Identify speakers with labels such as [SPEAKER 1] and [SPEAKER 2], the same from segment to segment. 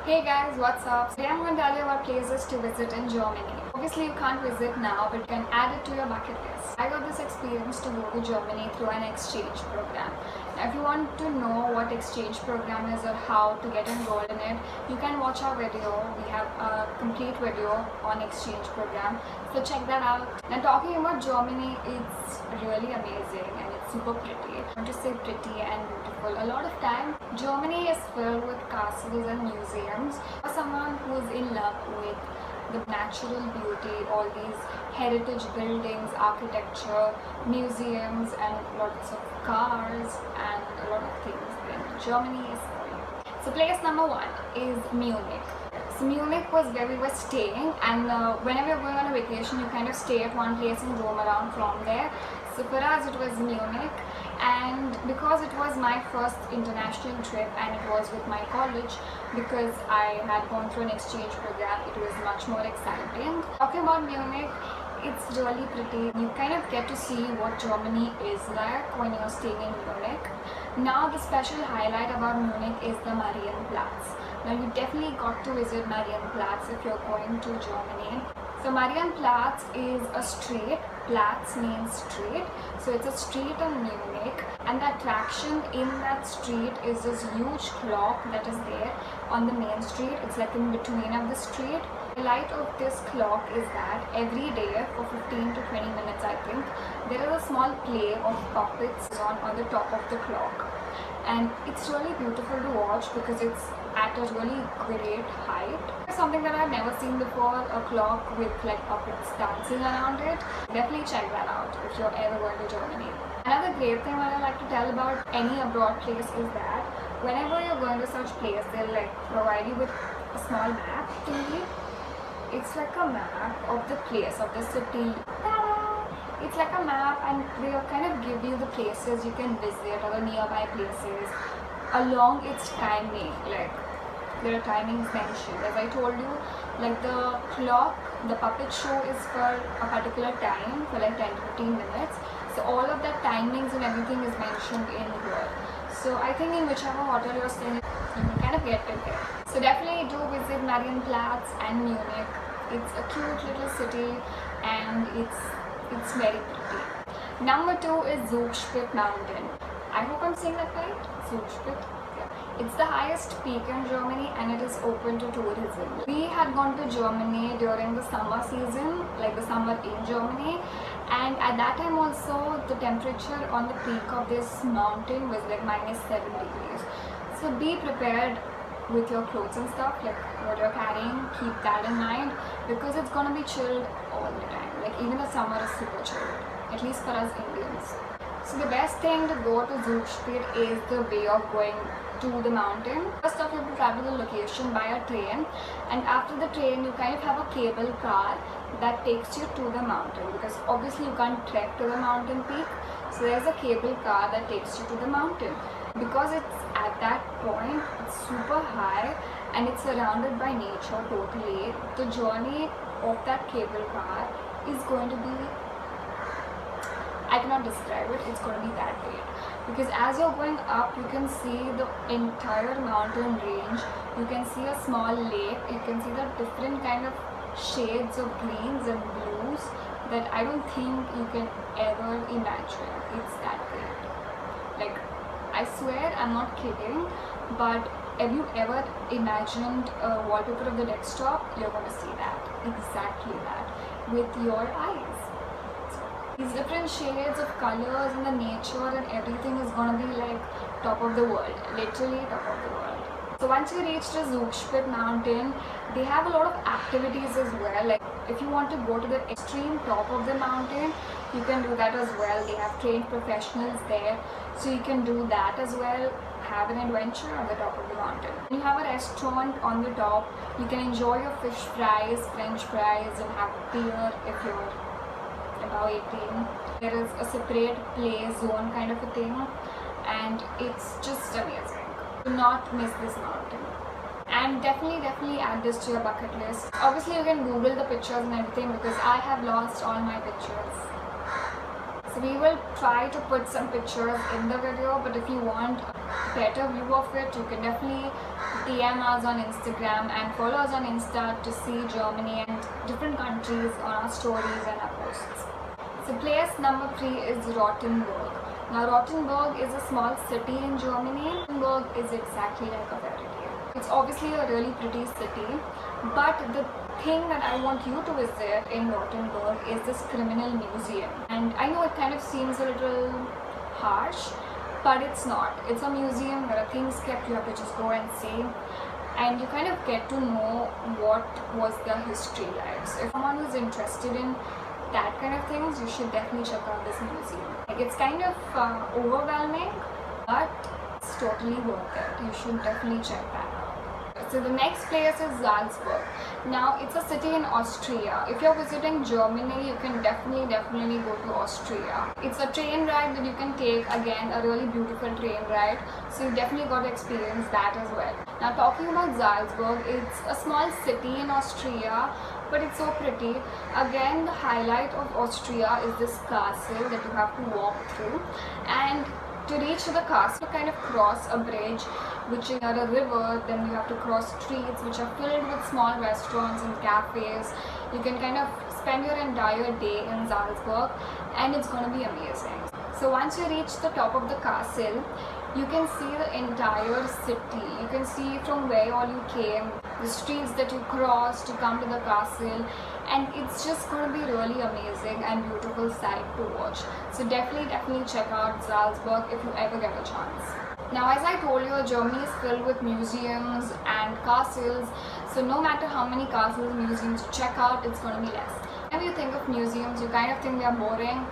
[SPEAKER 1] Hey guys, what's up? Today I'm going to tell you about places to visit in Germany. Obviously, you can't visit now, but you can add it to your bucket list. I got this experience to go to Germany through an exchange program. Now, if you want to know what exchange program is or how to get enrolled in it, you can watch our video. We have a complete video on exchange program, so check that out. Now, talking about Germany, it's really amazing and it's super pretty. I want to say pretty and beautiful. A lot of time, Germany is filled with castles and museums. For someone who's in love with the natural beauty, all these heritage buildings, architecture, museums, and lots of cars and a lot of things, then Germany is for you. So place number one is Munich. So Munich was where we were staying, and whenever you're going on a vacation, you kind of stay at one place and roam around from there. So for us, it was Munich, and because it was my first international trip and it was with my college, because I had gone through an exchange program, it was much more exciting. Talking about Munich, it's really pretty. You kind of get to see what Germany is like when you're staying in Munich. Now the special highlight about Munich is the Marienplatz. Now you definitely got to visit Marienplatz if you're going to Germany. So Marienplatz is a street. Platz means street. So it's a street in Munich, and the attraction in that street is this huge clock that is there on the main street. It's like in between of the street. The highlight of this clock is that every day for 15 to 20 minutes, I think, there is a small play of puppets on the top of the clock. And it's really beautiful to watch because it's at a really great height. It's something that I've never seen before, a clock with like puppets dancing around it. Definitely check that out if you're ever going to Germany. Another great thing that I like to tell about any abroad place is that whenever you're going to such place, they'll like provide you with a small map to read. It's like a map of the place, of the city. It's like a map, and they kind of give you the places you can visit or the nearby places along its timing. Like there are timings mentioned. As I told you, like the clock, the puppet show is for a particular time, for like 10 to 15 minutes. So all of that timings and everything is mentioned in here. So I think in whichever hotel you're staying, you can kind of get it there. So definitely do visit Marienplatz and Munich. It's a cute little city and it's very pretty. Number two is Zugspitze Mountain. I hope I'm saying that right. Zugspitze. Yeah. It's the highest peak in Germany and it is open to tourism. We had gone to Germany during the summer season, like the summer in Germany, and at that time also the temperature on the peak of this mountain was like -7 degrees. So be prepared with your clothes and stuff, like what you're carrying, keep that in mind because it's gonna be chilled all the time. Like even the summer is super chilled, at least for us Indians. So the best thing to go to Zugspitze is the way of going to the mountain. First off, you have to travel the location by a train, and after the train you kind of have a cable car that takes you to the mountain because obviously you can't trek to the mountain peak. So there's a cable car that takes you to the mountain. Because it's at that point, it's super high and it's surrounded by nature totally. The journey of that cable car is going to be, I cannot describe it, it's going to be that great. Because as you're going up, you can see the entire mountain range, you can see a small lake, you can see the different kind of shades of greens and blues that I don't think you can ever imagine. It's that great. Like, I swear I'm not kidding, but have you ever imagined a wallpaper of the desktop? You're going to see that, exactly that, with your eyes. These different shades of colors and the nature and everything is going to be like top of the world, literally top of the world. So once you reach the Zugspitze mountain, they have a lot of activities as well. Like if you want to go to the extreme top of the mountain, you can do that as well. They have trained professionals there, so you can do that as well. Have an adventure on the top of the mountain. You have a restaurant on the top. You can enjoy your fish fries, French fries, and have beer if you're above 18. There is a separate play zone kind of a thing, and it's just amazing. Do not miss this mountain. And definitely add this to your bucket list. Obviously you can Google the pictures and everything because I have lost all my pictures. So we will try to put some pictures in the video, but if you want a better view of it, you can definitely DM us on Instagram and follow us on Insta to see Germany and different countries on our stories and our posts. So place number 3 is Rottenburg. Now Rottenburg is a small city in Germany. Rottenburg is exactly like a fairy tale. It's obviously a really pretty city, but the thing that I want you to visit in Rottenburg is this criminal museum. And I know it kind of seems a little harsh, but it's not. It's a museum, there are things kept, you have to just go and see, and you kind of get to know what was the history like. So if someone who's interested in that kind of things, you should definitely check out this museum. Like, it's kind of overwhelming, but it's totally worth it. You should definitely check that out. So the next place is Salzburg. Now it's a city in Austria. If you're visiting Germany, you can definitely go to Austria. It's a train ride that you can take, again a really beautiful train ride, so you definitely got to experience that as well. Now talking about Salzburg, it's a small city in Austria, but it's so pretty. Again, the highlight of Austria is this castle that you have to walk through, and to reach the castle, you kind of cross a bridge which is near a river. Then you have to cross streets which are filled with small restaurants and cafes. You can kind of spend your entire day in Salzburg, and it's going to be amazing. So once you reach the top of the castle, you can see the entire city. You can see from where all you came, the streets that you crossed to come to the castle, and it's just going to be really amazing and beautiful sight to watch. So definitely check out Salzburg if you ever get a chance. Now, as I told you, Germany is filled with museums and castles, so no matter how many castles and museums you check out, it's going to be less. Whenever you think of museums, you kind of think they're boring,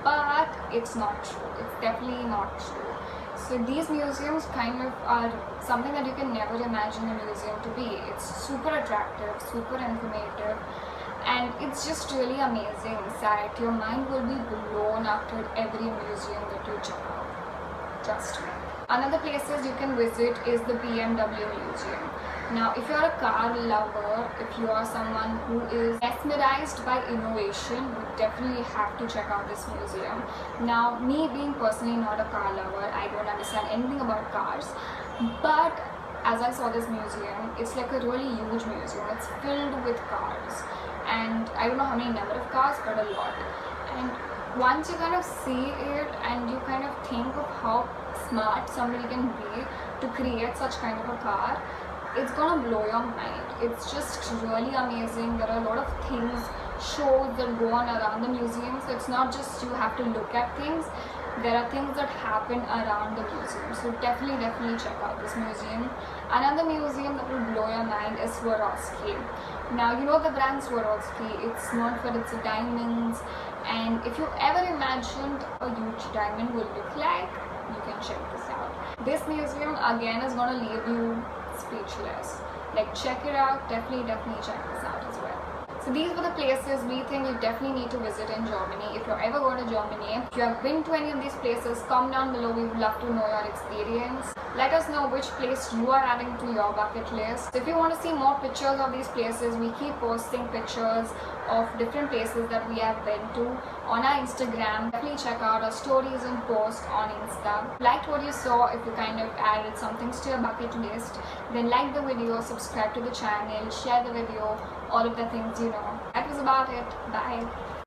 [SPEAKER 1] but it's not true. It's definitely not true. So these museums kind of are something that you can never imagine a museum to be. It's super attractive, super informative, and it's just really amazing sight. Your mind will be blown after every museum that you check out. Trust me. Another places you can visit is the BMW Museum. Now, if you're a car lover, if you are someone who is mesmerized by innovation, you definitely have to check out this museum. Now, me being personally not a car lover, I don't understand anything about cars, but as I saw this museum, it's like a really huge museum. It's filled with cars, and I don't know how many number of cars, but a lot. And once you kind of see it and you kind of think of how smart somebody can be to create such kind of a car, it's gonna blow your mind. It's just really amazing. There are a lot of things, shows that go on around the museum, so it's not just you have to look at things. There are things that happen around the museum, so definitely check out this museum. Another museum that will blow your mind is Swarovski. Now, you know the brand Swarovski, it's known for its diamonds, and if you ever imagined a huge diamond would look like, you can check this out. This museum again is going to leave you speechless. Like, check it out, definitely check this out as well. So these were the places we think you definitely need to visit in Germany. If you're ever going to Germany, if you have been to any of these places, comment down below. We would love to know your experience. Let us know which place you are adding to your bucket list. So if you want to see more pictures of these places, we keep posting pictures of different places that we have been to on our Instagram. Definitely check out our stories and posts on Insta. Liked what you saw, if you kind of added some things to your bucket list, then like the video, subscribe to the channel, share the video, all of the things you know. That was about it. Bye.